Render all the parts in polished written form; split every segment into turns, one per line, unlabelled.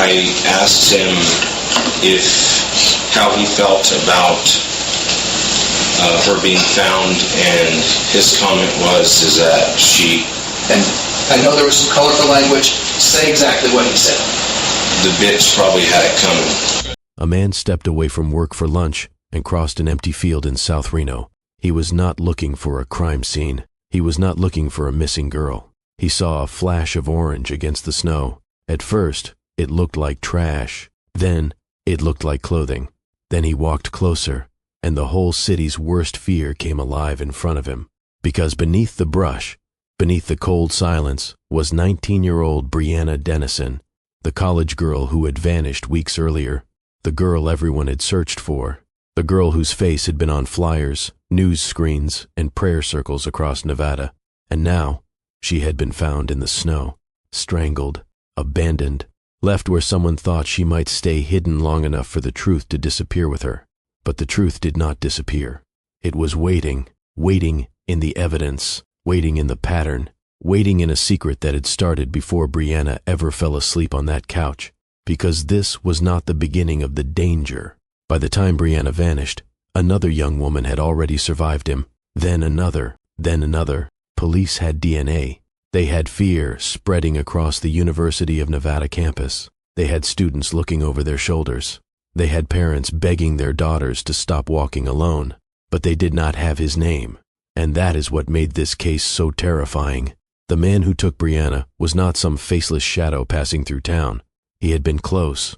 I asked him how he felt about her being found, and his comment is that she...
And I know there was some colorful language. Say exactly what he said.
The bitch probably had it coming.
A man stepped away from work for lunch and crossed an empty field in South Reno. He was not looking for a crime scene. He was not looking for a missing girl. He saw a flash of orange against the snow. At first, it looked like trash. Then, it looked like clothing. Then he walked closer, and the whole city's worst fear came alive in front of him. Because beneath the brush, beneath the cold silence, was 19-year-old Brianna Denison, the college girl who had vanished weeks earlier, the girl everyone had searched for, the girl whose face had been on flyers, news screens, and prayer circles across Nevada. And now, she had been found in the snow, strangled, abandoned, left where someone thought she might stay hidden long enough for the truth to disappear with her. But the truth did not disappear. It was waiting in the evidence, waiting in the pattern, waiting in a secret that had started before Brianna ever fell asleep on that couch. Because this was not the beginning of the danger. By the time Brianna vanished, another young woman had already survived him, then another, then another. Police had DNA. They had fear spreading across the University of Nevada campus. They had students looking over their shoulders. They had parents begging their daughters to stop walking alone, but they did not have his name. And that is what made this case so terrifying. The man who took Brianna was not some faceless shadow passing through town. He had been close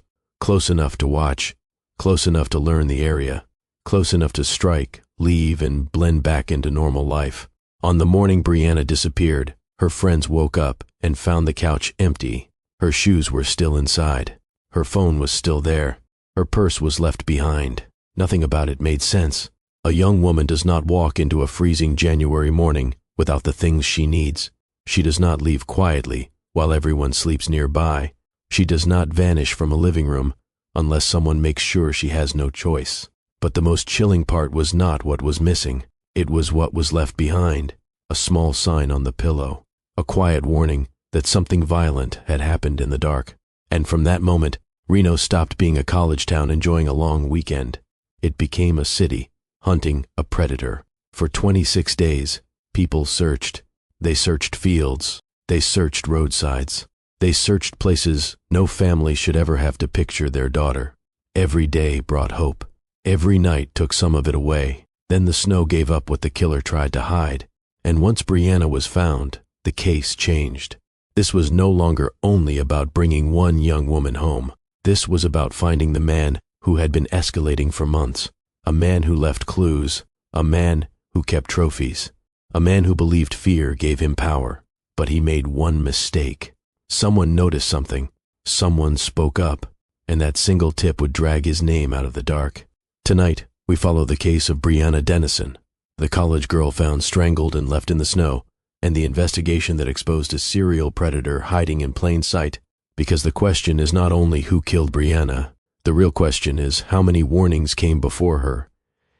enough to watch, close enough to learn the area, close enough to strike, leave, and blend back into normal life. On the morning Brianna disappeared, her friends woke up and found the couch empty. Her shoes were still inside. Her phone was still there. Her purse was left behind. Nothing about it made sense. A young woman does not walk into a freezing January morning without the things she needs. She does not leave quietly while everyone sleeps nearby. She does not vanish from a living room unless someone makes sure she has no choice. But the most chilling part was not what was missing. It was what was left behind. A small sign on the pillow. A quiet warning that something violent had happened in the dark. And from that moment, Reno stopped being a college town enjoying a long weekend. It became a city, hunting a predator. For 26 days, people searched. They searched fields. They searched roadsides. They searched places no family should ever have to picture their daughter. Every day brought hope. Every night took some of it away. Then the snow gave up what the killer tried to hide. And once Brianna was found, the case changed. This was no longer only about bringing one young woman home. This was about finding the man who had been escalating for months. A man who left clues. A man who kept trophies. A man who believed fear gave him power. But he made one mistake. Someone noticed something. Someone spoke up. And that single tip would drag his name out of the dark. Tonight, we follow the case of Brianna Denison, the college girl found strangled and left in the snow, and the investigation that exposed a serial predator hiding in plain sight. Because the question is not only who killed Brianna, the real question is how many warnings came before her,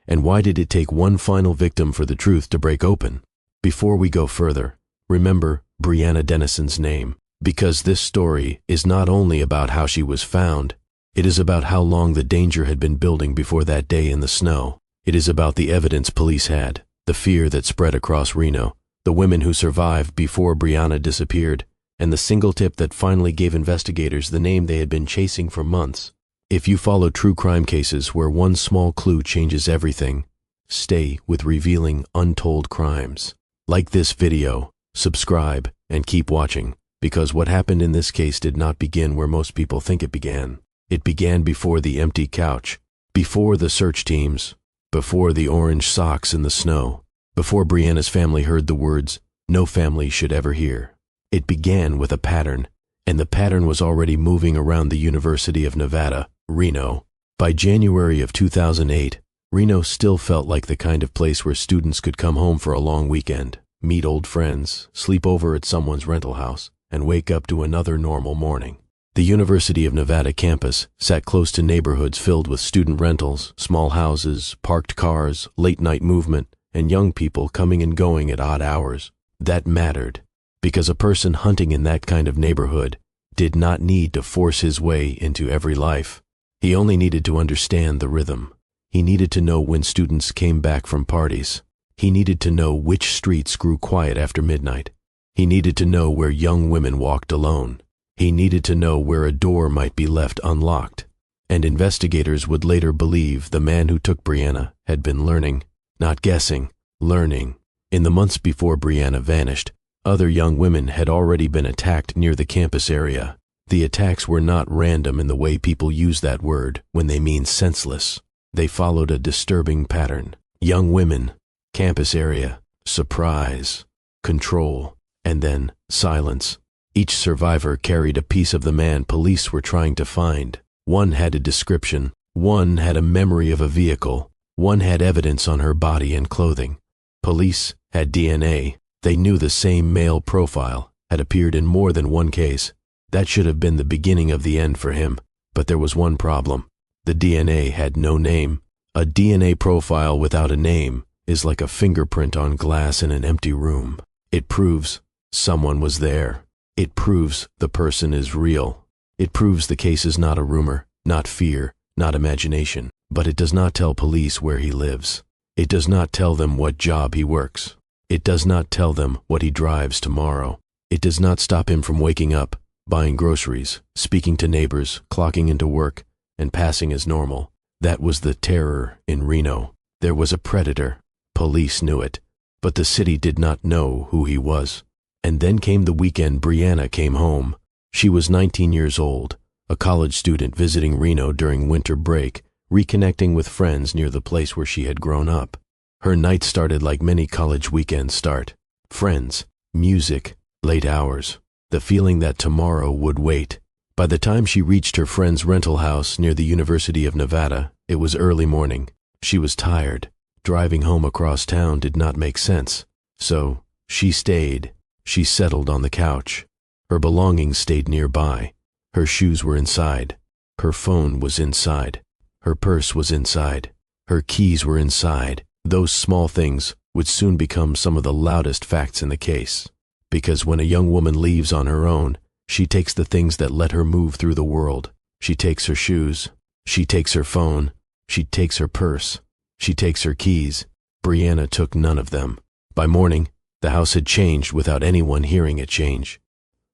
and why did it take one final victim for the truth to break open? Before we go further, remember Brianna Denison's name, because this story is not only about how she was found, it is about how long the danger had been building before that day in the snow. It is about the evidence police had, the fear that spread across Reno, the women who survived before Brianna disappeared, and the single tip that finally gave investigators the name they had been chasing for months. If you follow true crime cases where one small clue changes everything, stay with Revealing Untold Crimes. Like this video, subscribe, and keep watching, because what happened in this case did not begin where most people think it began. It began before the empty couch, before the search teams, before the orange socks in the snow, before Brianna's family heard the words no family should ever hear. It began with a pattern, and the pattern was already moving around the University of Nevada, Reno. By January of 2008, Reno still felt like the kind of place where students could come home for a long weekend, meet old friends, sleep over at someone's rental house, and wake up to another normal morning. The University of Nevada campus sat close to neighborhoods filled with student rentals, small houses, parked cars, late-night movement, and young people coming and going at odd hours. That mattered, because a person hunting in that kind of neighborhood did not need to force his way into every life. He only needed to understand the rhythm. He needed to know when students came back from parties. He needed to know which streets grew quiet after midnight. He needed to know where young women walked alone. He needed to know where a door might be left unlocked. And investigators would later believe the man who took Brianna had been learning, not guessing, learning. In the months before Brianna vanished, other young women had already been attacked near the campus area. The attacks were not random in the way people use that word when they mean senseless. They followed a disturbing pattern. Young women, campus area, surprise, control, and then silence. Each survivor carried a piece of the man police were trying to find. One had a description, one had a memory of a vehicle, one had evidence on her body and clothing. Police had DNA. They knew the same male profile had appeared in more than one case. That should have been the beginning of the end for him, but there was one problem. The DNA had no name. A DNA profile without a name is like a fingerprint on glass in an empty room. It proves someone was there. It proves the person is real. It proves the case is not a rumor, not fear, not imagination. But it does not tell police where he lives. It does not tell them what job he works. It does not tell them what he drives tomorrow. It does not stop him from waking up, buying groceries, speaking to neighbors, clocking into work, and passing as normal. That was the terror in Reno. There was a predator. Police knew it, but the city did not know who he was. And then came the weekend Brianna came home. She was 19 years old, a college student visiting Reno during winter break, reconnecting with friends near the place where she had grown up. Her night started like many college weekends start. Friends, music, late hours, the feeling that tomorrow would wait. By the time she reached her friend's rental house near the University of Nevada, it was early morning. She was tired. Driving home across town did not make sense. So, she stayed. She settled on the couch. Her belongings stayed nearby. Her shoes were inside. Her phone was inside. Her purse was inside. Her keys were inside. Those small things would soon become some of the loudest facts in the case. Because when a young woman leaves on her own, she takes the things that let her move through the world. She takes her shoes. She takes her phone. She takes her purse. She takes her keys. Brianna took none of them. By morning, the house had changed without anyone hearing it change.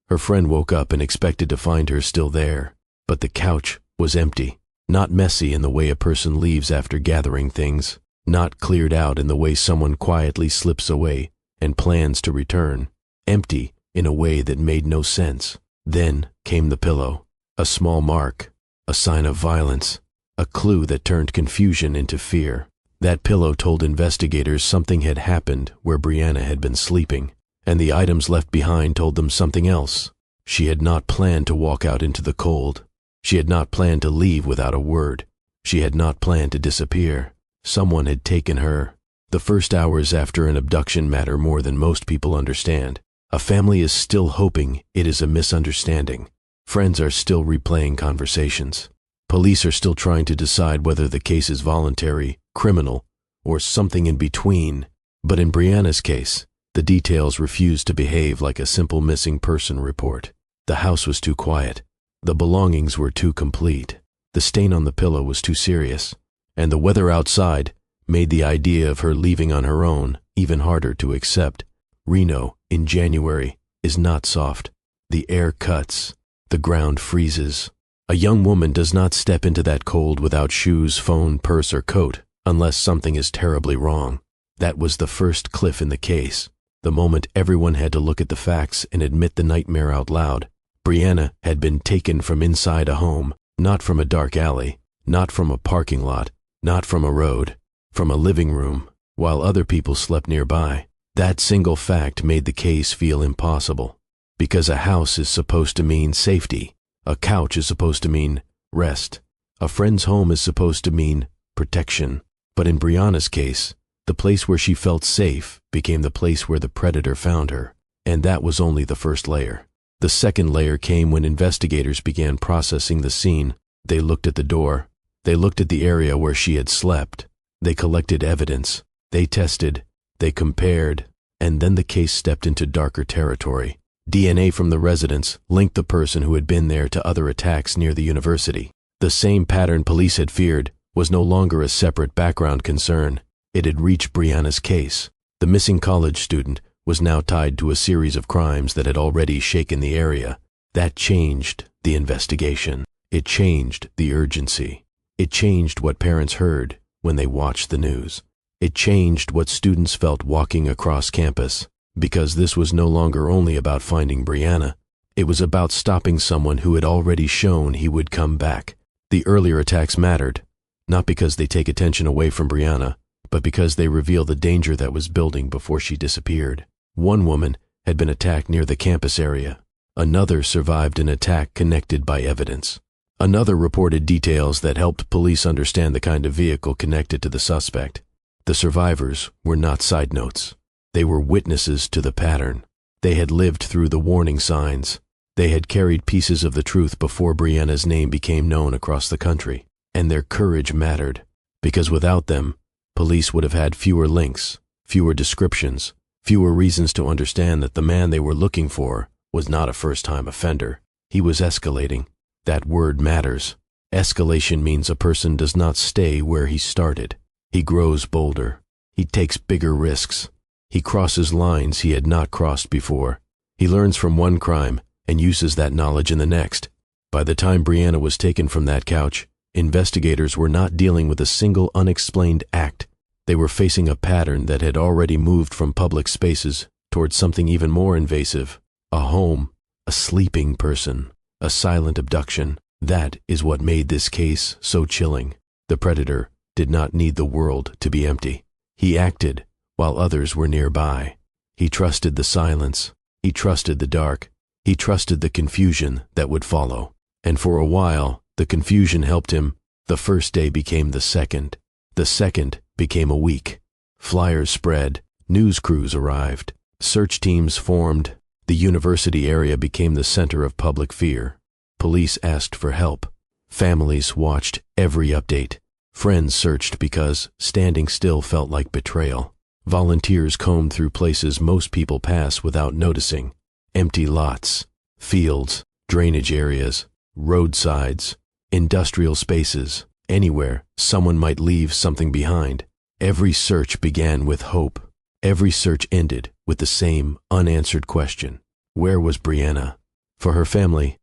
Her friend woke up and expected to find her still there, but the couch was empty. Not messy in the way a person leaves after gathering things, not cleared out in the way someone quietly slips away and plans to return. Empty in a way that made no sense. Then came the pillow, a small mark, a sign of violence, a clue that turned confusion into fear. That pillow told investigators something had happened where Brianna had been sleeping, and the items left behind told them something else. She had not planned to walk out into the cold. She had not planned to leave without a word. She had not planned to disappear. Someone had taken her. The first hours after an abduction matter more than most people understand. A family is still hoping it is a misunderstanding. Friends are still replaying conversations. Police are still trying to decide whether the case is voluntary, criminal, or something in between. But in Brianna's case, the details refused to behave like a simple missing person report. The house was too quiet. The belongings were too complete. The stain on the pillow was too serious. And the weather outside made the idea of her leaving on her own even harder to accept. Reno, in January, is not soft. The air cuts. The ground freezes. A young woman does not step into that cold without shoes, phone, purse, or coat, unless something is terribly wrong. That was the first cliff in the case. The moment everyone had to look at the facts and admit the nightmare out loud. Brianna had been taken from inside a home, not from a dark alley, not from a parking lot, not from a road, from a living room, while other people slept nearby. That single fact made the case feel impossible. Because a house is supposed to mean safety. A couch is supposed to mean rest. A friend's home is supposed to mean protection. But in Brianna's case, the place where she felt safe became the place where the predator found her. And that was only the first layer. The second layer came when investigators began processing the scene. They looked at the door. They looked at the area where she had slept. They collected evidence. They tested. They compared. And then the case stepped into darker territory. DNA from the residence linked the person who had been there to other attacks near the university. The same pattern police had feared was no longer a separate background concern. It had reached Brianna's case. The missing college student was now tied to a series of crimes that had already shaken the area. That changed the investigation. It changed the urgency. It changed what parents heard when they watched the news. It changed what students felt walking across campus, because this was no longer only about finding Brianna. It was about stopping someone who had already shown he would come back. The earlier attacks mattered, not because they take attention away from Brianna, but because they reveal the danger that was building before she disappeared. One woman had been attacked near the campus area. Another survived an attack connected by evidence. Another reported details that helped police understand the kind of vehicle connected to the suspect. The survivors were not side notes. They were witnesses to the pattern. They had lived through the warning signs. They had carried pieces of the truth before Brianna's name became known across the country. And their courage mattered, because without them, police would have had fewer links, fewer descriptions, fewer reasons to understand that the man they were looking for was not a first-time offender. He was escalating. That word matters. Escalation means a person does not stay where he started. He grows bolder. He takes bigger risks. He crosses lines he had not crossed before. He learns from one crime and uses that knowledge in the next. By the time Brianna was taken from that couch, investigators were not dealing with a single unexplained act. They were facing a pattern that had already moved from public spaces towards something even more invasive. A home, a sleeping person, a silent abduction. That is what made this case so chilling. The predator did not need the world to be empty. He acted while others were nearby. He trusted the silence. He trusted the dark. He trusted the confusion that would follow. And for a while, the confusion helped him. The first day became the second. The second became a week. Flyers spread. News crews arrived. Search teams formed. The university area became the center of public fear. Police asked for help. Families watched every update. Friends searched because standing still felt like betrayal. Volunteers combed through places most people pass without noticing. Empty lots, fields, drainage areas, roadsides, industrial spaces, anywhere someone might leave something behind. Every search began with hope. Every search ended with the same unanswered question. Where was Brianna? For her family,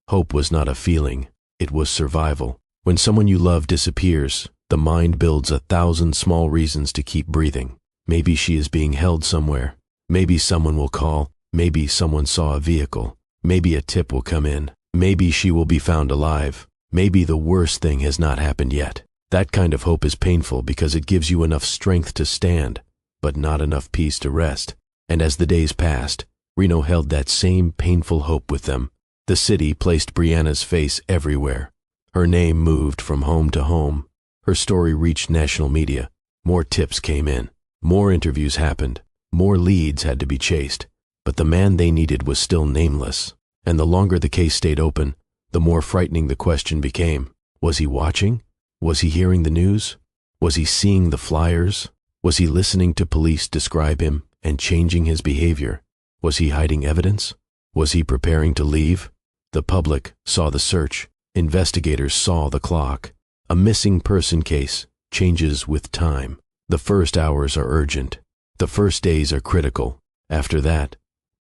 hope was not a feeling, it was survival. When someone you love disappears, the mind builds 1,000 small reasons to keep breathing. Maybe she is being held somewhere. Maybe someone will call. Maybe someone saw a vehicle. Maybe a tip will come in. Maybe she will be found alive. Maybe the worst thing has not happened yet. That kind of hope is painful because it gives you enough strength to stand, but not enough peace to rest. And as the days passed, Reno held that same painful hope with them. The city placed Brianna's face everywhere. Her name moved from home to home. Her story reached national media. More tips came in. More interviews happened. More leads had to be chased. But the man they needed was still nameless. And the longer the case stayed open, the more frightening the question became. Was he watching? Was he hearing the news? Was he seeing the flyers? Was he listening to police describe him and changing his behavior? Was he hiding evidence? Was he preparing to leave? The public saw the search. Investigators saw the clock. A missing person case changes with time. The first hours are urgent. The first days are critical. After that,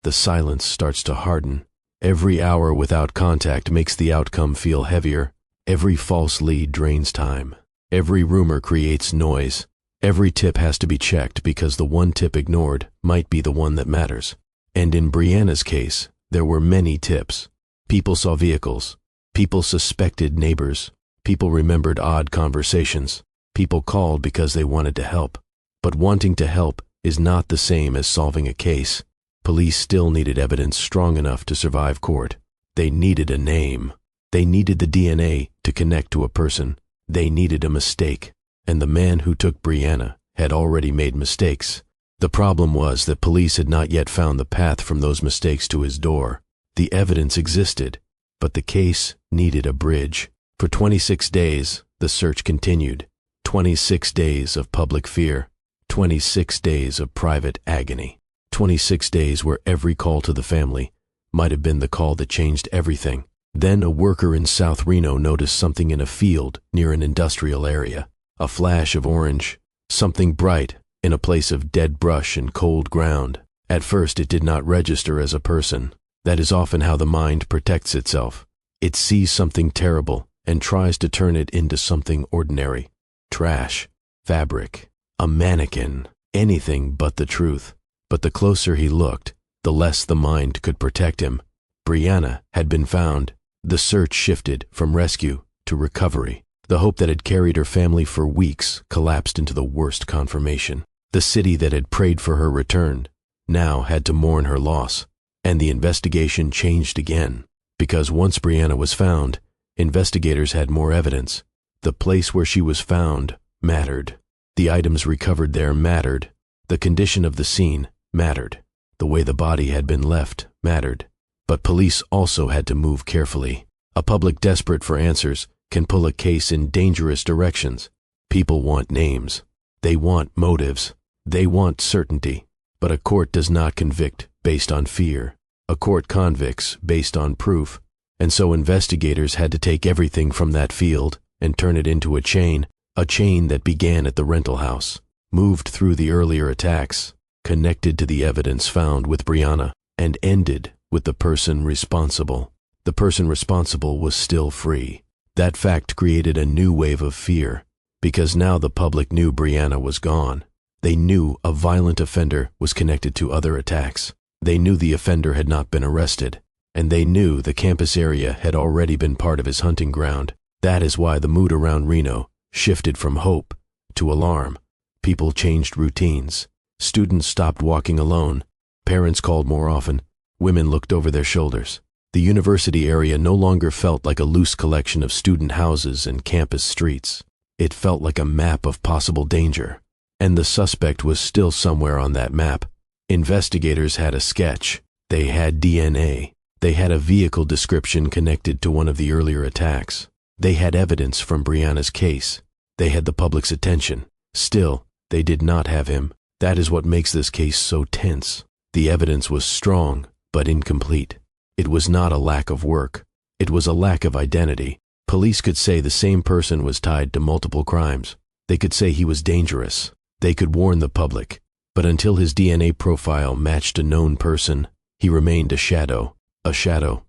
the silence starts to harden. Every hour without contact makes the outcome feel heavier. Every false lead drains time. Every rumor creates noise. Every tip has to be checked because the one tip ignored might be the one that matters. And in Brianna's case, there were many tips. People saw vehicles. People suspected neighbors. People remembered odd conversations. People called because they wanted to help. But wanting to help is not the same as solving a case. Police still needed evidence strong enough to survive court. They needed a name. They needed the DNA to connect to a person. They needed a mistake. And the man who took Brianna had already made mistakes. The problem was that police had not yet found the path from those mistakes to his door. The evidence existed, but the case needed a bridge. For 26 days, the search continued. 26 days of public fear. 26 days of private agony. 26 days where every call to the family might have been the call that changed everything. Then a worker in South Reno noticed something in a field near an industrial area. A flash of orange, something bright in a place of dead brush and cold ground. At first it did not register as a person. That is often how the mind protects itself. It sees something terrible and tries to turn it into something ordinary. Trash, fabric, a mannequin, anything but the truth. But the closer he looked, the less the mind could protect him. Brianna had been found. The search shifted from rescue to recovery. The hope that had carried her family for weeks collapsed into the worst confirmation. The city that had prayed for her return now had to mourn her loss. And the investigation changed again. Because once Brianna was found, investigators had more evidence. The place where she was found mattered. The items recovered there mattered. The condition of the scene mattered. The way the body had been left mattered. But police also had to move carefully. A public desperate for answers can pull a case in dangerous directions. People want names. They want motives. They want certainty. But a court does not convict based on fear. A court convicts based on proof. And so investigators had to take everything from that field and turn it into a chain that began at the rental house, moved through the earlier attacks, connected to the evidence found with Brianna, and ended with the person responsible. The person responsible was still free. That fact created a new wave of fear, because now the public knew Brianna was gone. They knew a violent offender was connected to other attacks. They knew the offender had not been arrested, and they knew the campus area had already been part of his hunting ground. That is why the mood around Reno shifted from hope to alarm. People changed routines. Students stopped walking alone. Parents called more often. Women looked over their shoulders. The university area no longer felt like a loose collection of student houses and campus streets. It felt like a map of possible danger. And the suspect was still somewhere on that map. Investigators had a sketch. They had DNA. They had a vehicle description connected to one of the earlier attacks. They had evidence from Brianna's case. They had the public's attention. Still, they did not have him. That is what makes this case so tense. The evidence was strong, but incomplete. It was not a lack of work. It was a lack of identity. Police could say the same person was tied to multiple crimes. They could say he was dangerous. They could warn the public. But until his DNA profile matched a known person, he remained a shadow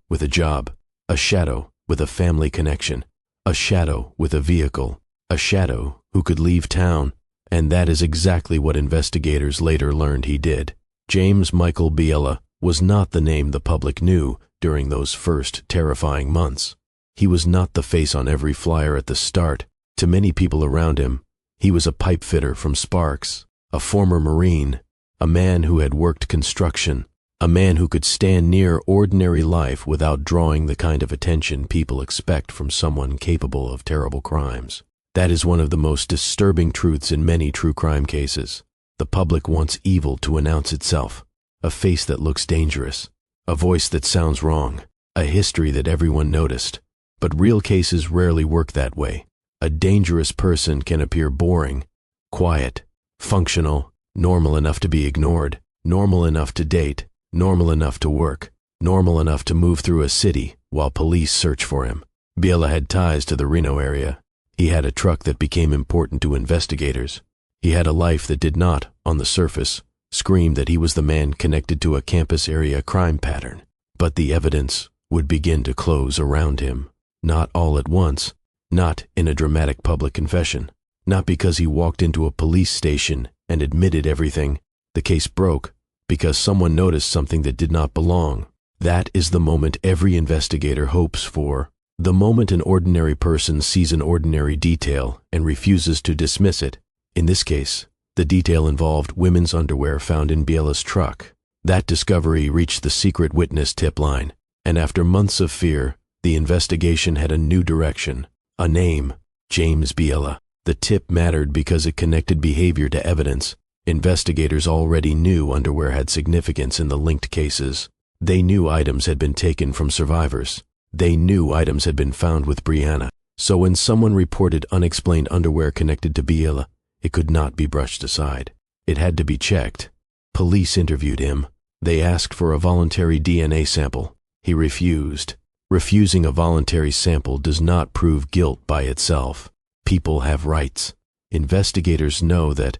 with a job, a shadow with a family connection, a shadow with a vehicle, a shadow who could leave town. And that is exactly what investigators later learned he did. James Michael Biella was not the name the public knew during those first terrifying months. He was not the face on every flyer at the start. To many people around him, he was a pipe fitter from Sparks, a former Marine, a man who had worked construction, a man who could stand near ordinary life without drawing the kind of attention people expect from someone capable of terrible crimes. That is one of the most disturbing truths in many true crime cases. The public wants evil to announce itself, a face that looks dangerous, a voice that sounds wrong, a history that everyone noticed. But real cases rarely work that way. A dangerous person can appear boring, quiet, functional, normal enough to be ignored, normal enough to date, normal enough to work, normal enough to move through a city while police search for him. Biella had ties to the Reno area. He had a truck that became important to investigators. He had a life that did not, on the surface, scream that he was the man connected to a campus area crime pattern. But the evidence would begin to close around him. Not all at once, not in a dramatic public confession, not because he walked into a police station and admitted everything. The case broke because someone noticed something that did not belong. That is the moment every investigator hopes for. The moment an ordinary person sees an ordinary detail and refuses to dismiss it. In this case, the detail involved women's underwear found in Biella's truck. That discovery reached the secret witness tip line, and after months of fear, the investigation had a new direction. A name, James Biella. The tip mattered because it connected behavior to evidence. Investigators already knew underwear had significance in the linked cases. They knew items had been taken from survivors. They knew items had been found with Brianna. So when someone reported unexplained underwear connected to Biella, it could not be brushed aside. It had to be checked. Police interviewed him. They asked for a voluntary DNA sample. He refused. Refusing a voluntary sample does not prove guilt by itself. People have rights. Investigators know that.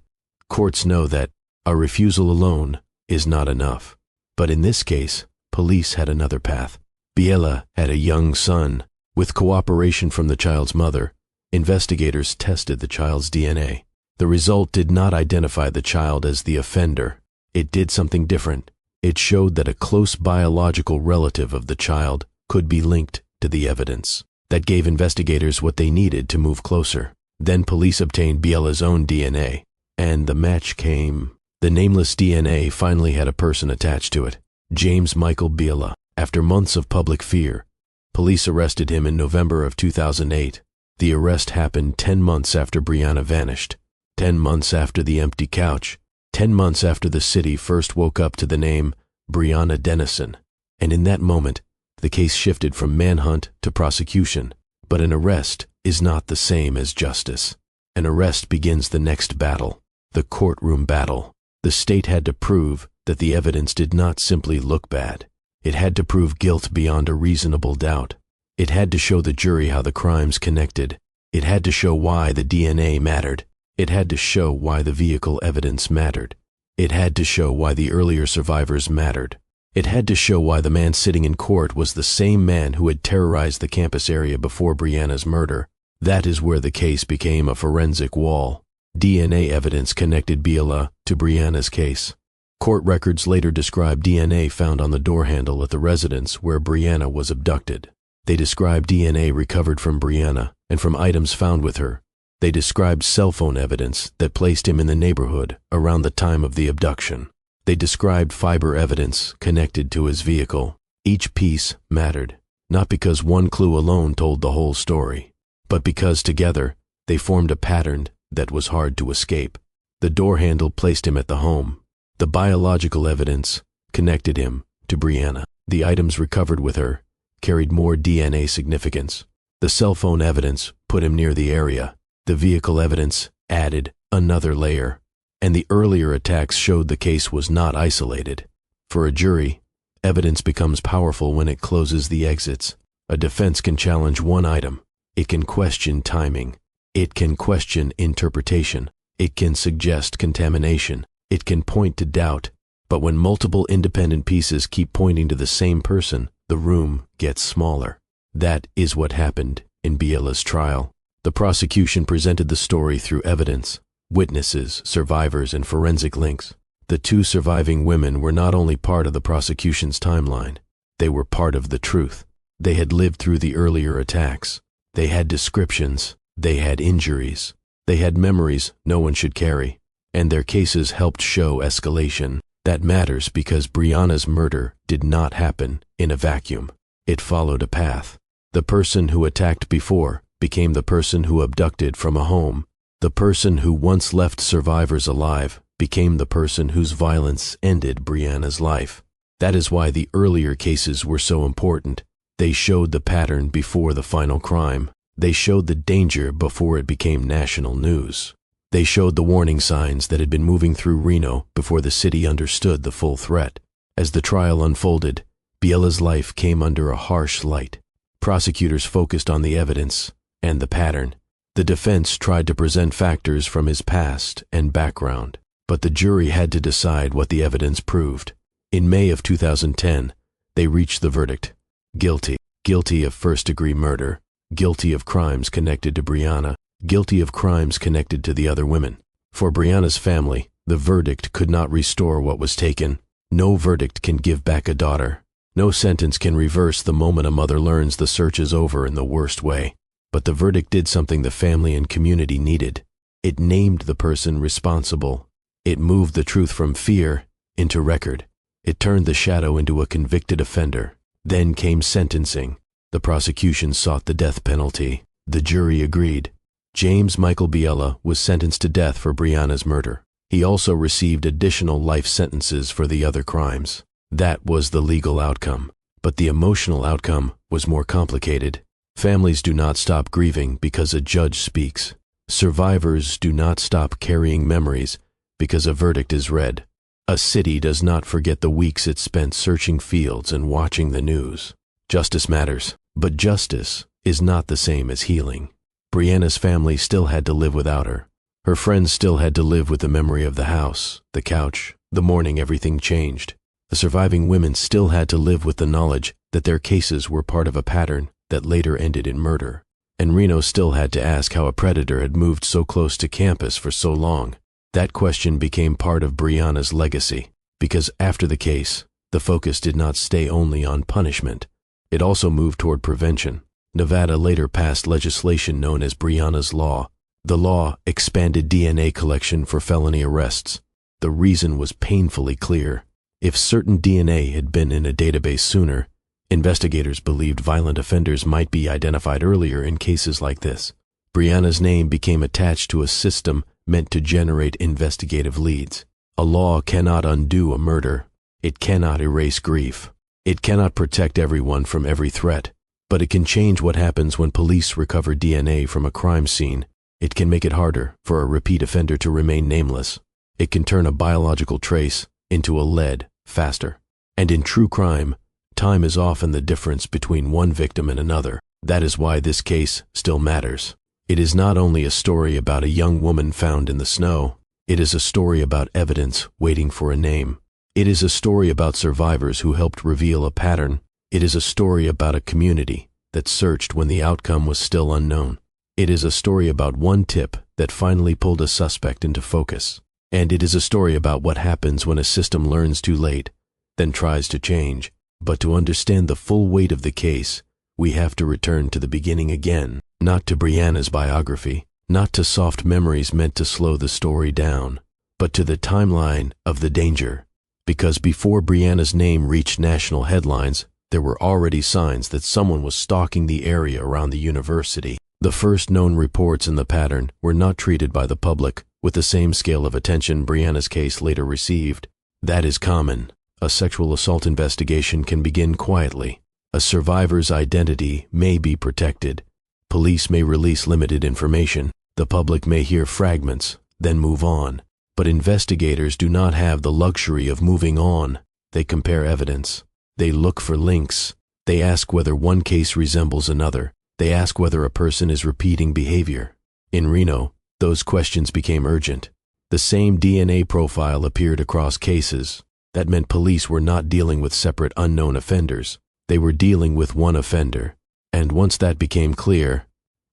Courts know that a refusal alone is not enough. But in this case, police had another path. Brianna had a young son. With cooperation from the child's mother, investigators tested the child's DNA. The result did not identify the child as the offender. It did something different. It showed that a close biological relative of the child could be linked to the evidence. That gave investigators what they needed to move closer. Then police obtained Brianna's own DNA, and the match came. The nameless DNA finally had a person attached to it. James Michael Brianna. After months of public fear, police arrested him in November of 2008. The arrest happened 10 months after Brianna vanished, 10 months after the empty couch, 10 months after the city first woke up to the name Brianna Denison. And in that moment, the case shifted from manhunt to prosecution. But an arrest is not the same as justice. An arrest begins the next battle, the courtroom battle. The state had to prove that the evidence did not simply look bad. It had to prove guilt beyond a reasonable doubt. It had to show the jury how the crimes connected. It had to show why the DNA mattered. It had to show why the vehicle evidence mattered. It had to show why the earlier survivors mattered. It had to show why the man sitting in court was the same man who had terrorized the campus area before Brianna's murder. That is where the case became a forensic wall. DNA evidence connected Brianna to Brianna's case. Court records later described DNA found on the door handle at the residence where Brianna was abducted. They described DNA recovered from Brianna and from items found with her. They described cell phone evidence that placed him in the neighborhood around the time of the abduction. They described fiber evidence connected to his vehicle. Each piece mattered, not because one clue alone told the whole story, but because together they formed a pattern that was hard to escape. The door handle placed him at the home. The biological evidence connected him to Brianna. The items recovered with her carried more DNA significance. The cell phone evidence put him near the area. The vehicle evidence added another layer. And the earlier attacks showed the case was not isolated. For a jury, evidence becomes powerful when it closes the exits. A defense can challenge one item. It can question timing. It can question interpretation. It can suggest contamination. It can point to doubt, but when multiple independent pieces keep pointing to the same person, the room gets smaller. That is what happened in Brianna's trial. The prosecution presented the story through evidence, witnesses, survivors, and forensic links. The two surviving women were not only part of the prosecution's timeline, they were part of the truth. They had lived through the earlier attacks. They had descriptions. They had injuries. They had memories no one should carry. And their cases helped show escalation. That matters because Brianna's murder did not happen in a vacuum. It followed a path. The person who attacked before became the person who abducted from a home. The person who once left survivors alive became the person whose violence ended Brianna's life. That is why the earlier cases were so important. They showed the pattern before the final crime. They showed the danger before it became national news. They showed the warning signs that had been moving through Reno before the city understood the full threat. As the trial unfolded, Brianna's life came under a harsh light. Prosecutors focused on the evidence and the pattern. The defense tried to present factors from his past and background, but the jury had to decide what the evidence proved. In May of 2010, they reached the verdict: guilty. Guilty of first-degree murder. Guilty of crimes connected to Brianna. Guilty of crimes connected to the other women. For Brianna's family, the verdict could not restore what was taken. No verdict can give back a daughter. No sentence can reverse the moment a mother learns the search is over in the worst way. But the verdict did something the family and community needed. It named the person responsible. It moved the truth from fear into record. It turned the shadow into a convicted offender. Then came sentencing. The prosecution sought the death penalty. The jury agreed. James Michael Brianna was sentenced to death for Brianna's murder. He also received additional life sentences for the other crimes. That was the legal outcome. But the emotional outcome was more complicated. Families do not stop grieving because a judge speaks. Survivors do not stop carrying memories because a verdict is read. A city does not forget the weeks it spent searching fields and watching the news. Justice matters, but justice is not the same as healing. Brianna's family still had to live without her. Her friends still had to live with the memory of the house, the couch, the morning everything changed. The surviving women still had to live with the knowledge that their cases were part of a pattern that later ended in murder. And Reno still had to ask how a predator had moved so close to campus for so long. That question became part of Brianna's legacy, because after the case, the focus did not stay only on punishment. It also moved toward prevention. Nevada later passed legislation known as Brianna's Law. The law expanded DNA collection for felony arrests. The reason was painfully clear. If certain DNA had been in a database sooner, investigators believed violent offenders might be identified earlier in cases like this. Brianna's name became attached to a system meant to generate investigative leads. A law cannot undo a murder. It cannot erase grief. It cannot protect everyone from every threat, but it can change what happens when police recover DNA from a crime scene. It can make it harder for a repeat offender to remain nameless. It can turn a biological trace into a lead faster. And in true crime, time is often the difference between one victim and another. That is why this case still matters. It is not only a story about a young woman found in the snow. It is a story about evidence waiting for a name. It is a story about survivors who helped reveal a pattern. It is a story about a community that searched when the outcome was still unknown. It is a story about one tip that finally pulled a suspect into focus. And it is a story about what happens when a system learns too late, then tries to change. But to understand the full weight of the case, we have to return to the beginning again. Not to Brianna's biography, not to soft memories meant to slow the story down, but to the timeline of the danger. Because before Brianna's name reached national headlines, there were already signs that someone was stalking the area around the university. The first known reports in the pattern were not treated by the public with the same scale of attention Brianna's case later received. That is common. A sexual assault investigation can begin quietly. A survivor's identity may be protected. Police may release limited information. The public may hear fragments, then move on. But investigators do not have the luxury of moving on. They compare evidence. They look for links. They ask whether one case resembles another. They ask whether a person is repeating behavior. In Reno, those questions became urgent. The same DNA profile appeared across cases. That meant police were not dealing with separate unknown offenders. They were dealing with one offender. And once that became clear,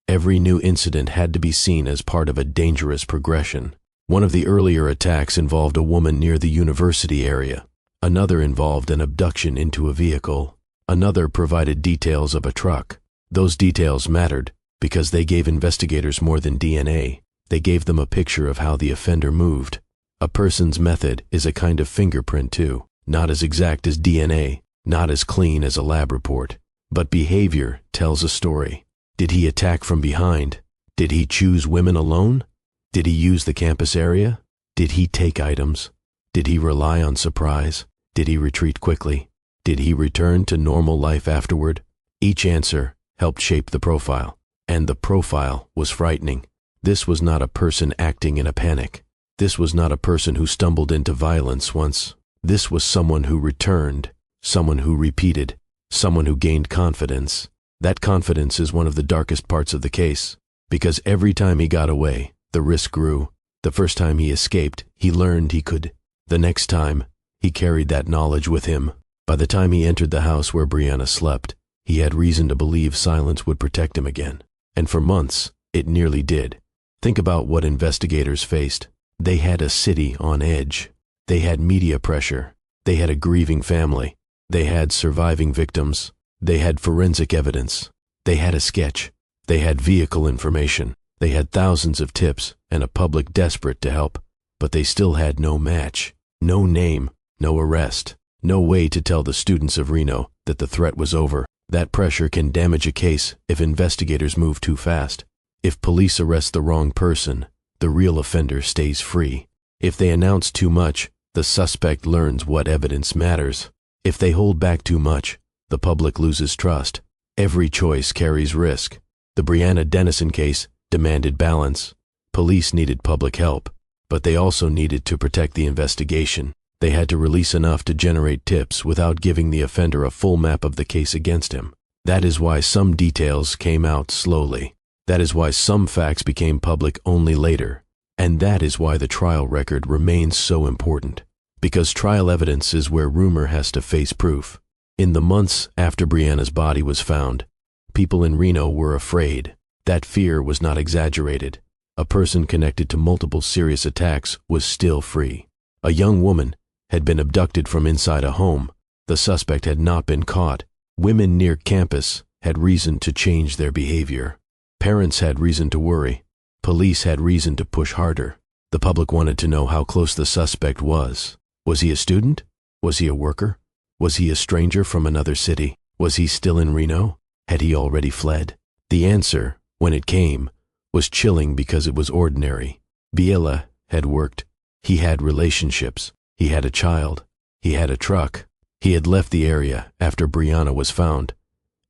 every new incident had to be seen as part of a dangerous progression. One of the earlier attacks involved a woman near the university area. Another involved an abduction into a vehicle. Another provided details of a truck. Those details mattered because they gave investigators more than DNA. They gave them a picture of how the offender moved. A person's method is a kind of fingerprint too, not as exact as DNA, not as clean as a lab report. But behavior tells a story. Did he attack from behind? Did he choose women alone? Did he use the campus area? Did he take items? Did he rely on surprise? Did he retreat quickly? Did he return to normal life afterward? Each answer helped shape the profile, and the profile was frightening. This was not a person acting in a panic. This was not a person who stumbled into violence once. This was someone who returned, someone who repeated, someone who gained confidence. That confidence is one of the darkest parts of the case, because every time he got away, the risk grew. The first time he escaped, he learned he could. The next time, he carried that knowledge with him. By the time he entered the house where Brianna slept, he had reason to believe silence would protect him again. And for months, it nearly did. Think about what investigators faced. They had a city on edge. They had media pressure. They had a grieving family. They had surviving victims. They had forensic evidence. They had a sketch. They had vehicle information. They had thousands of tips and a public desperate to help. But they still had no match, no name, no arrest, no way to tell the students of Reno that the threat was over. That pressure can damage a case if investigators move too fast. If police arrest the wrong person, the real offender stays free. If they announce too much, the suspect learns what evidence matters. If they hold back too much, the public loses trust. Every choice carries risk. The Brianna Denison case demanded balance. Police needed public help, but they also needed to protect the investigation. They had to release enough to generate tips without giving the offender a full map of the case against him. That is why some details came out slowly. That is why some facts became public only later. And that is why the trial record remains so important. Because trial evidence is where rumor has to face proof. In the months after Brianna's body was found, people in Reno were afraid. That fear was not exaggerated. A person connected to multiple serious attacks was still free. A young woman had been abducted from inside a home. The suspect had not been caught. Women near campus had reason to change their behavior. Parents had reason to worry. Police had reason to push harder. The public wanted to know how close the suspect was. Was he a student? Was he a worker? Was he a stranger from another city? Was he still in Reno? Had he already fled? The answer, when it came, was chilling because it was ordinary. Brianna had worked. He had relationships. He had a child. He had a truck. He had left the area after Brianna was found,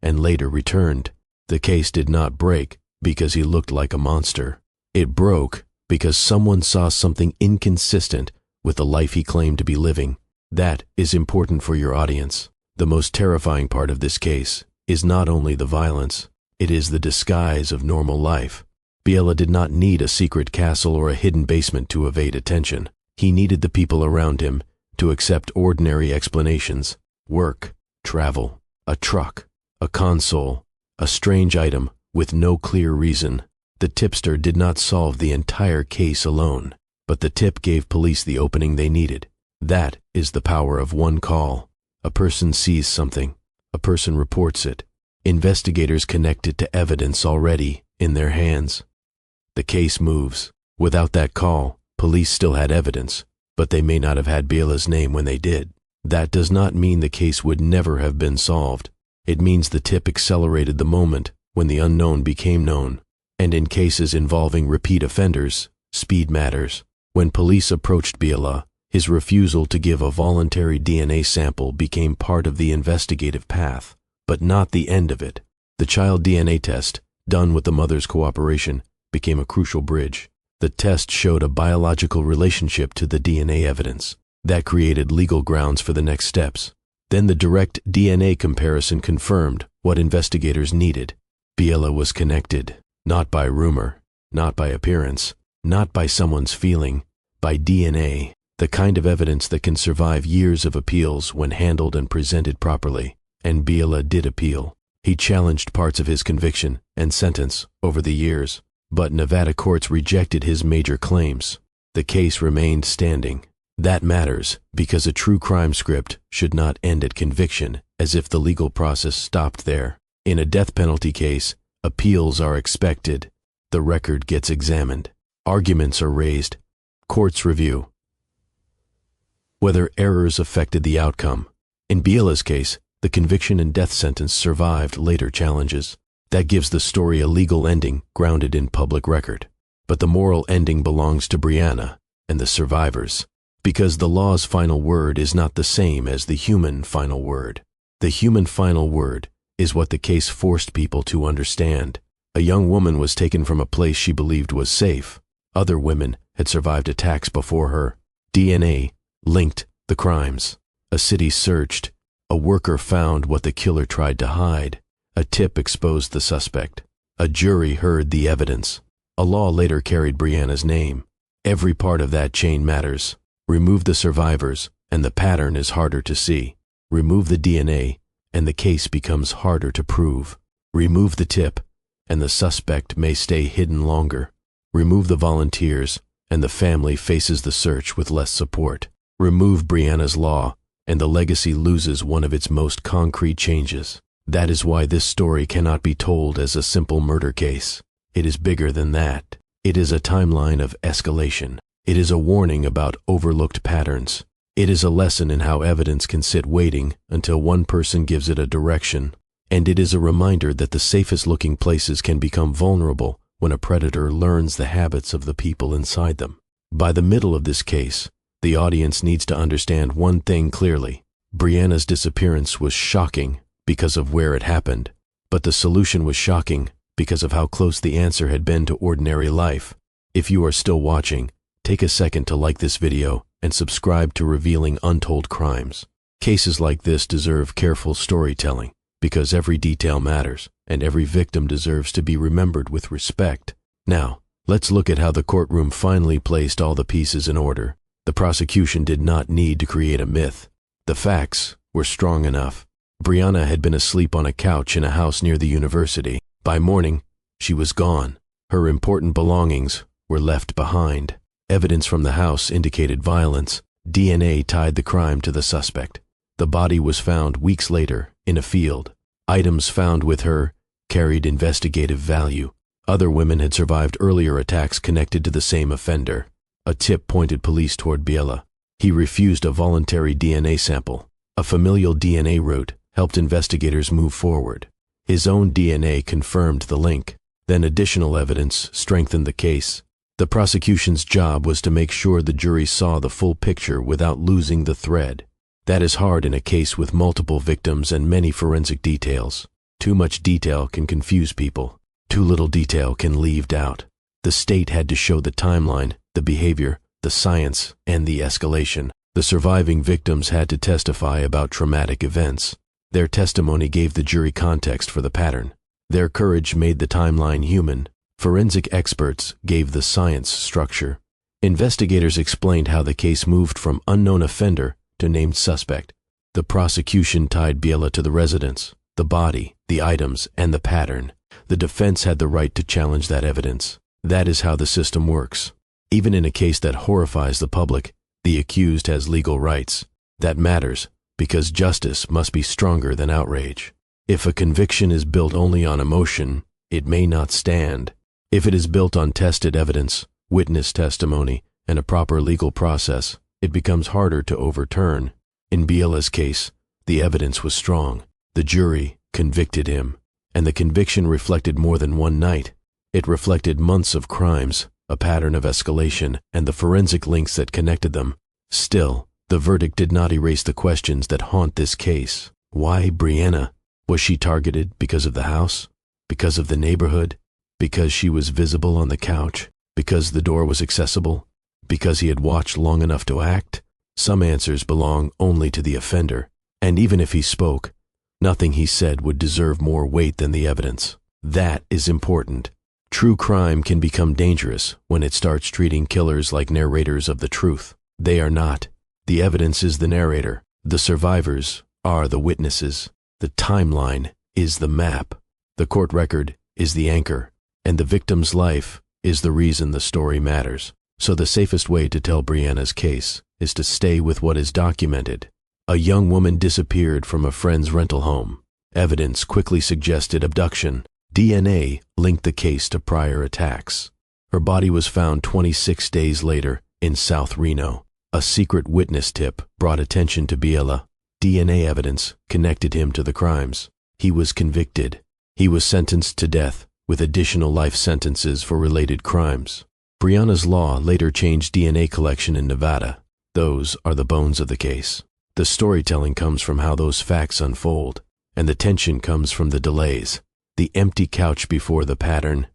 and later returned. The case did not break because he looked like a monster. It broke because someone saw something inconsistent with the life he claimed to be living. That is important for your audience. The most terrifying part of this case is not only the violence, it is the disguise of normal life. Brianna did not need a secret castle or a hidden basement to evade attention. He needed the people around him to accept ordinary explanations: work, travel, a truck, a console, a strange item with no clear reason. The tipster did not solve the entire case alone, but the tip gave police the opening they needed. That is the power of one call. A person sees something. A person reports it. Investigators connect it to evidence already in their hands. The case moves. Without that call, police still had evidence, but they may not have had Brianna's name when they did. That does not mean the case would never have been solved. It means the tip accelerated the moment when the unknown became known. And in cases involving repeat offenders, speed matters. When police approached Brianna, his refusal to give a voluntary DNA sample became part of the investigative path, but not the end of it. The child DNA test, done with the mother's cooperation, became a crucial bridge. The test showed a biological relationship to the DNA evidence. That created legal grounds for the next steps. Then the direct DNA comparison confirmed what investigators needed. Brianna was connected. Not by rumor, not by appearance, not by someone's feeling, by DNA, the kind of evidence that can survive years of appeals when handled and presented properly. And Brianna did appeal. He challenged parts of his conviction and sentence over the years, but Nevada courts rejected his major claims. The case remained standing. That matters because a true crime script should not end at conviction, as if the legal process stopped there. In a death penalty case, appeals are expected. The record gets examined. Arguments are raised. Courts review whether errors affected the outcome. In Brianna's case, the conviction and death sentence survived later challenges. That gives the story a legal ending grounded in public record. But the moral ending belongs to Brianna and the survivors, because the law's final word is not the same as the human final word. The human final word is what the case forced people to understand. A young woman was taken from a place she believed was safe. Other women had survived attacks before her. DNA linked the crimes. A city searched. A worker found what the killer tried to hide. A tip exposed the suspect. A jury heard the evidence. A law later carried Brianna's name. Every part of that chain matters. Remove the survivors, and the pattern is harder to see. Remove the DNA, and the case becomes harder to prove. Remove the tip, and the suspect may stay hidden longer. Remove the volunteers, and the family faces the search with less support. Remove Brianna's law, and the legacy loses one of its most concrete changes. That is why this story cannot be told as a simple murder case. It is bigger than that. It is a timeline of escalation. It is a warning about overlooked patterns. It is a lesson in how evidence can sit waiting until one person gives it a direction. And it is a reminder that the safest-looking places can become vulnerable when a predator learns the habits of the people inside them. By the middle of this case, the audience needs to understand one thing clearly. Brianna's disappearance was shocking because of where it happened, but the solution was shocking because of how close the answer had been to ordinary life. If you are still watching, take a second to like this video and subscribed to revealing untold crimes. Cases like this deserve careful storytelling, because every detail matters, and every victim deserves to be remembered with respect. Now, let's look at how the courtroom finally placed all the pieces in order. The prosecution did not need to create a myth. The facts were strong enough. Brianna had been asleep on a couch in a house near the university. By morning, she was gone. Her important belongings were left behind. Evidence from the house indicated violence. DNA tied the crime to the suspect. The body was found weeks later in a field. Items found with her carried investigative value. Other women had survived earlier attacks connected to the same offender. A tip pointed police toward Biela. He refused a voluntary DNA sample. A familial DNA route helped investigators move forward. His own DNA confirmed the link. Then additional evidence strengthened the case. The prosecution's job was to make sure the jury saw the full picture without losing the thread. That is hard in a case with multiple victims and many forensic details. Too much detail can confuse people. Too little detail can leave doubt. The state had to show the timeline, the behavior, the science, and the escalation. The surviving victims had to testify about traumatic events. Their testimony gave the jury context for the pattern. Their courage made the timeline human. Forensic experts gave the science structure. Investigators explained how the case moved from unknown offender to named suspect. The prosecution tied Biela to the residence, the body, the items, and the pattern. The defense had the right to challenge that evidence. That is how the system works. Even in a case that horrifies the public, the accused has legal rights. That matters, because justice must be stronger than outrage. If a conviction is built only on emotion, it may not stand. If it is built on tested evidence, witness testimony, and a proper legal process, it becomes harder to overturn. In Biela's case, the evidence was strong. The jury convicted him, and the conviction reflected more than one night. It reflected months of crimes, a pattern of escalation, and the forensic links that connected them. Still, the verdict did not erase the questions that haunt this case. Why Brianna? Was she targeted because of the house? Because of the neighborhood? Because she was visible on the couch? Because the door was accessible? Because he had watched long enough to act? Some answers belong only to the offender, and even if he spoke, nothing he said would deserve more weight than the evidence. That is important. True crime can become dangerous when it starts treating killers like narrators of the truth. They are not. The evidence is the narrator. The survivors are the witnesses. The timeline is the map. The court record is the anchor. And the victim's life is the reason the story matters. So the safest way to tell Brianna's case is to stay with what is documented. A young woman disappeared from a friend's rental home. Evidence quickly suggested abduction. DNA linked the case to prior attacks. Her body was found 26 days later in South Reno. A secret witness tip brought attention to Biela. DNA evidence connected him to the crimes. He was convicted. He was sentenced to death, with additional life sentences for related crimes. Brianna's law later changed DNA collection in Nevada. Those are the bones of the case. The storytelling comes from how those facts unfold, and the tension comes from the delays. The empty couch before the pattern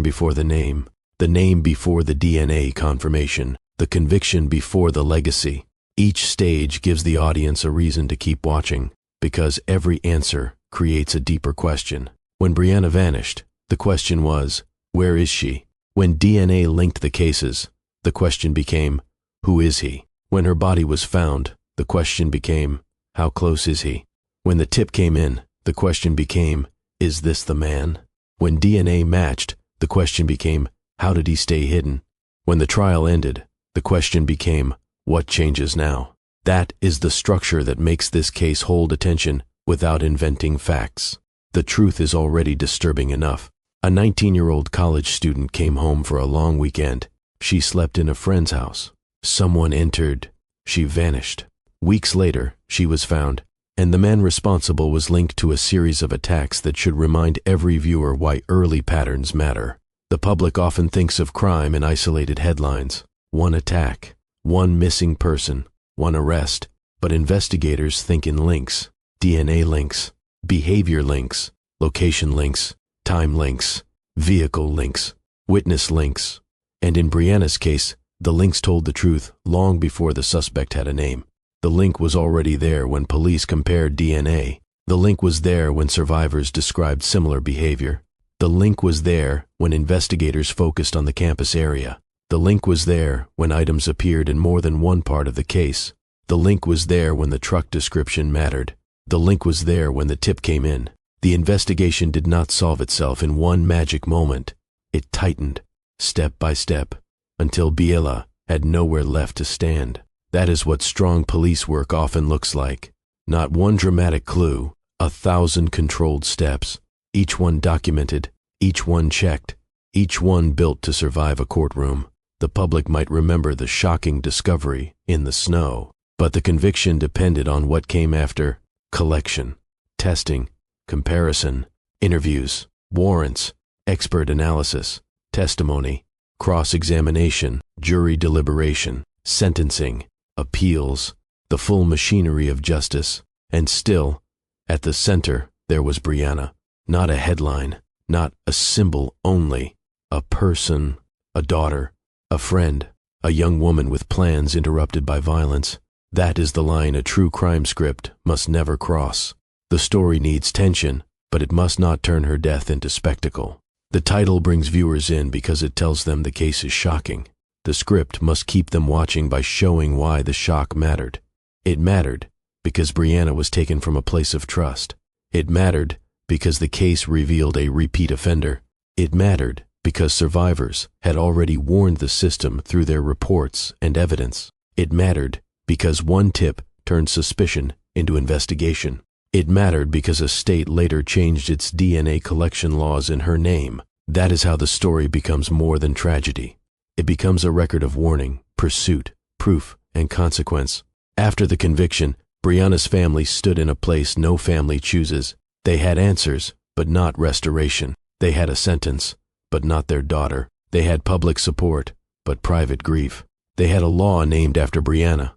before the name before the DNA confirmation, the conviction before the legacy. Each stage gives the audience a reason to keep watching, because every answer creates a deeper question. When Brianna vanished, the question was, where is she? When DNA linked the cases, the question became, who is he? When her body was found, the question became, how close is he? When the tip came in, the question became, is this the man? When DNA matched, the question became, how did he stay hidden? When the trial ended, the question became, what changes now? That is the structure that makes this case hold attention without inventing facts. The truth is already disturbing enough. A 19-year-old college student came home for a long weekend. She slept in a friend's house. Someone entered. She vanished. Weeks later, she was found, and the man responsible was linked to a series of attacks that should remind every viewer why early patterns matter. The public often thinks of crime in isolated headlines. One attack, one missing person, one arrest, but investigators think in links, DNA links, behavior links, location links, time links, vehicle links, witness links, and in Brianna's case, The links told the truth long before the suspect had a name. The link was already there when police compared DNA. The link was there when survivors described similar behavior. The link was there when investigators focused on the campus area. The link was there when items appeared in more than one part of the case. The link was there when the truck description mattered. The link was there when the tip came in. The investigation did not solve itself in one magic moment. It tightened, step by step, until Biela had nowhere left to stand. That is what strong police work often looks like. Not one dramatic clue, 1,000 controlled steps, each one documented, each one checked, each one built to survive a courtroom. The public might remember the shocking discovery in the snow, but the conviction depended on what came after: collection, testing, comparison, interviews, warrants, expert analysis, testimony, cross-examination, jury deliberation, sentencing, appeals, the full machinery of justice. And still, at the center, there was Brianna. Not a headline, not a symbol only. A person, a daughter, a friend, a young woman with plans interrupted by violence. That is the line a true crime script must never cross. The story needs tension, but it must not turn her death into spectacle. The title brings viewers in because it tells them the case is shocking. The script must keep them watching by showing why the shock mattered. It mattered because Brianna was taken from a place of trust. It mattered because the case revealed a repeat offender. It mattered because survivors had already warned the system through their reports and evidence. It mattered because one tip turned suspicion into investigation. It mattered because a state later changed its DNA collection laws in her name. That is how the story becomes more than tragedy. It becomes a record of warning, pursuit, proof, and consequence. After the conviction, Brianna's family stood in a place no family chooses. They had answers, but not restoration. They had a sentence, but not their daughter. They had public support, but private grief. They had a law named after Brianna,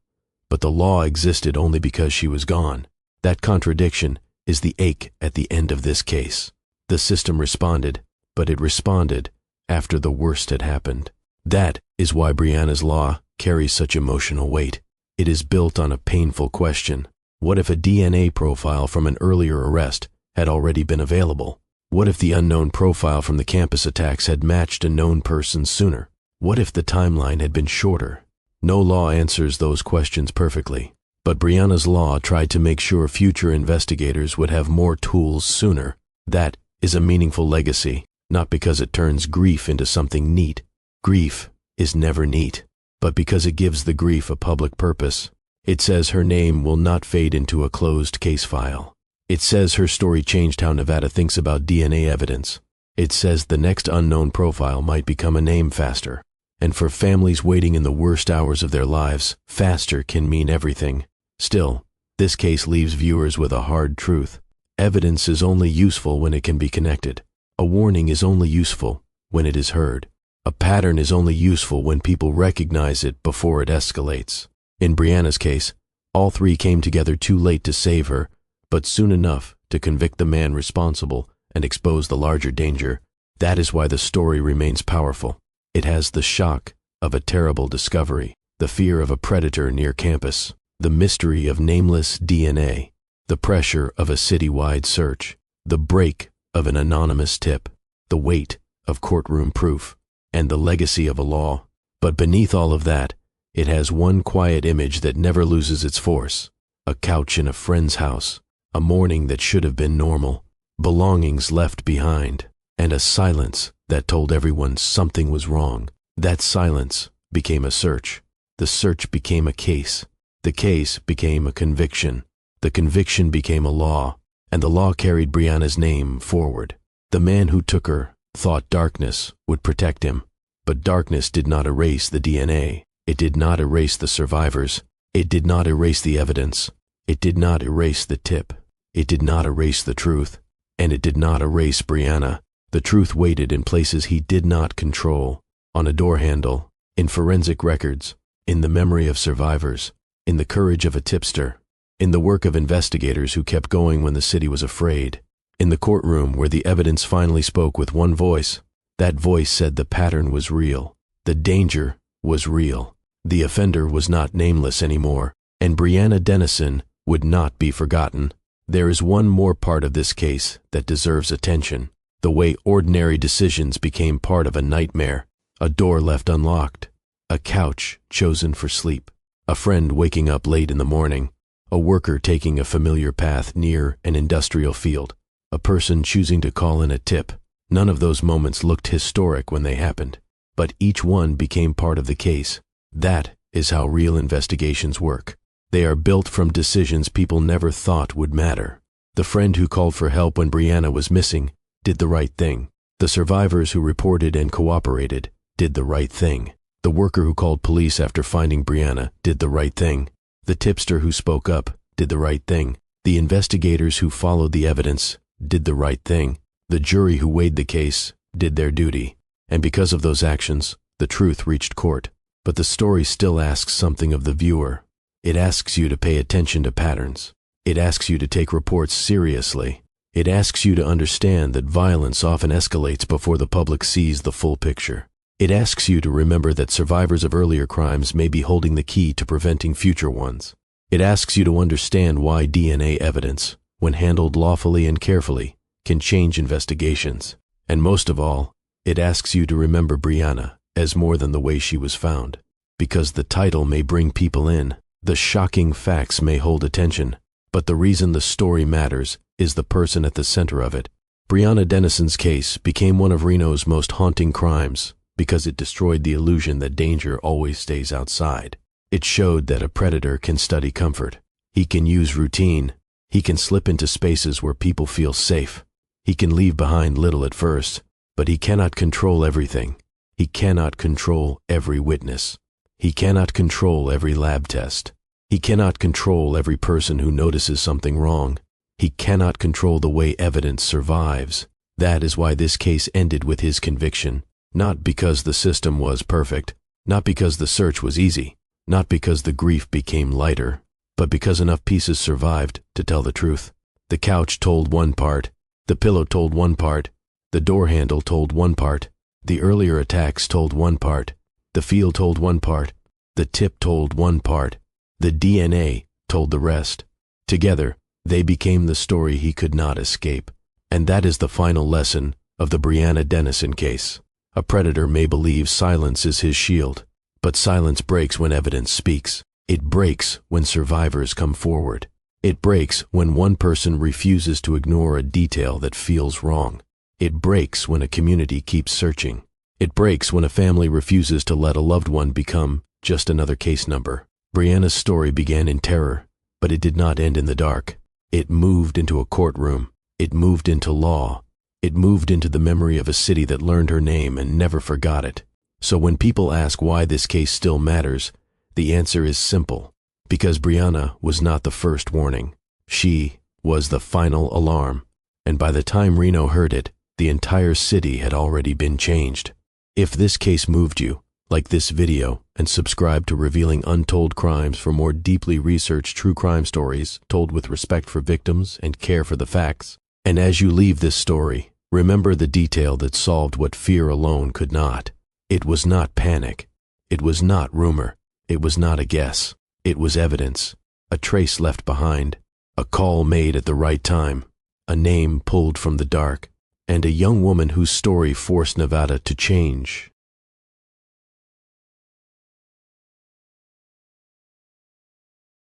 but the law existed only because she was gone. That contradiction is the ache at the end of this case. The system responded, but it responded after the worst had happened. That is why Brianna's law carries such emotional weight. It is built on a painful question. What if a DNA profile from an earlier arrest had already been available? What if the unknown profile from the campus attacks had matched a known person sooner? What if the timeline had been shorter? No law answers those questions perfectly, but Brianna's law tried to make sure future investigators would have more tools sooner. That is a meaningful legacy, not because it turns grief into something neat. Grief is never neat, but because it gives the grief a public purpose. It says her name will not fade into a closed case file. It says her story changed how Nevada thinks about DNA evidence. It says the next unknown profile might become a name faster. And for families waiting in the worst hours of their lives, faster can mean everything. Still, this case leaves viewers with a hard truth. Evidence is only useful when it can be connected. A warning is only useful when it is heard. A pattern is only useful when people recognize it before it escalates. In Brianna's case, all three came together too late to save her, but soon enough to convict the man responsible and expose the larger danger. That is why the story remains powerful. It has the shock of a terrible discovery, the fear of a predator near campus, the mystery of nameless DNA, the pressure of a citywide search, the break of an anonymous tip, the weight of courtroom proof, and the legacy of a law. But beneath all of that, it has one quiet image that never loses its force: a couch in a friend's house, a morning that should have been normal, belongings left behind, and a silence that told everyone something was wrong. That silence became a search. The search became a case. The case became a conviction. The conviction became a law, and the law carried Brianna's name forward. The man who took her thought darkness would protect him, but darkness did not erase the DNA. It did not erase the survivors. It did not erase the evidence. It did not erase the tip. It did not erase the truth. And it did not erase Brianna. The truth waited in places he did not control: on a door handle, in forensic records, in the memory of survivors, in the courage of a tipster, in the work of investigators who kept going when the city was afraid, in the courtroom where the evidence finally spoke with one voice. That voice said the pattern was real. The danger was real. The offender was not nameless anymore, and Brianna Denison would not be forgotten. There is one more part of this case that deserves attention: the way ordinary decisions became part of a nightmare. A door left unlocked, a couch chosen for sleep, a friend waking up late in the morning, a worker taking a familiar path near an industrial field, a person choosing to call in a tip. None of those moments looked historic when they happened, but each one became part of the case. That is how real investigations work. They are built from decisions people never thought would matter. The friend who called for help when Brianna was missing did the right thing. The survivors who reported and cooperated did the right thing. The worker who called police after finding Brianna did the right thing. The tipster who spoke up did the right thing. The investigators who followed the evidence did the right thing. The jury who weighed the case did their duty. And because of those actions, the truth reached court. But the story still asks something of the viewer. It asks you to pay attention to patterns. It asks you to take reports seriously. It asks you to understand that violence often escalates before the public sees the full picture. It asks you to remember that survivors of earlier crimes may be holding the key to preventing future ones. It asks you to understand why DNA evidence, when handled lawfully and carefully, can change investigations. And most of all, it asks you to remember Brianna as more than the way she was found. Because the title may bring people in, the shocking facts may hold attention, but the reason the story matters is the person at the center of it. Brianna Denison's case became one of Reno's most haunting crimes because it destroyed the illusion that danger always stays outside. It showed that a predator can study comfort. He can use routine. He can slip into spaces where people feel safe. He can leave behind little at first, but he cannot control everything. He cannot control every witness. He cannot control every lab test. He cannot control every person who notices something wrong. He cannot control the way evidence survives. That is why this case ended with his conviction. Not because the system was perfect, not because the search was easy, not because the grief became lighter, but because enough pieces survived to tell the truth. The couch told one part, the pillow told one part, the door handle told one part, the earlier attacks told one part, the field told one part, the tip told one part, the DNA told the rest. Together, they became the story he could not escape. And that is the final lesson of the Brianna Denison case. A predator may believe silence is his shield, but silence breaks when evidence speaks. It breaks when survivors come forward. It breaks when one person refuses to ignore a detail that feels wrong. It breaks when a community keeps searching. It breaks when a family refuses to let a loved one become just another case number. Brianna's story began in terror, but it did not end in the dark. It moved into a courtroom. It moved into law. It moved into the memory of a city that learned her name and never forgot it. So when people ask why this case still matters, the answer is simple. Because Brianna was not the first warning. She was the final alarm. And by the time Reno heard it, the entire city had already been changed. If this case moved you, like this video and subscribe to Revealing Untold Crimes for more deeply researched true crime stories told with respect for victims and care for the facts. And as you leave this story, remember the detail that solved what fear alone could not. It was not panic. It was not rumor. It was not a guess. It was evidence, a trace left behind, a call made at the right time, a name pulled from the dark, and a young woman whose story forced Nevada to change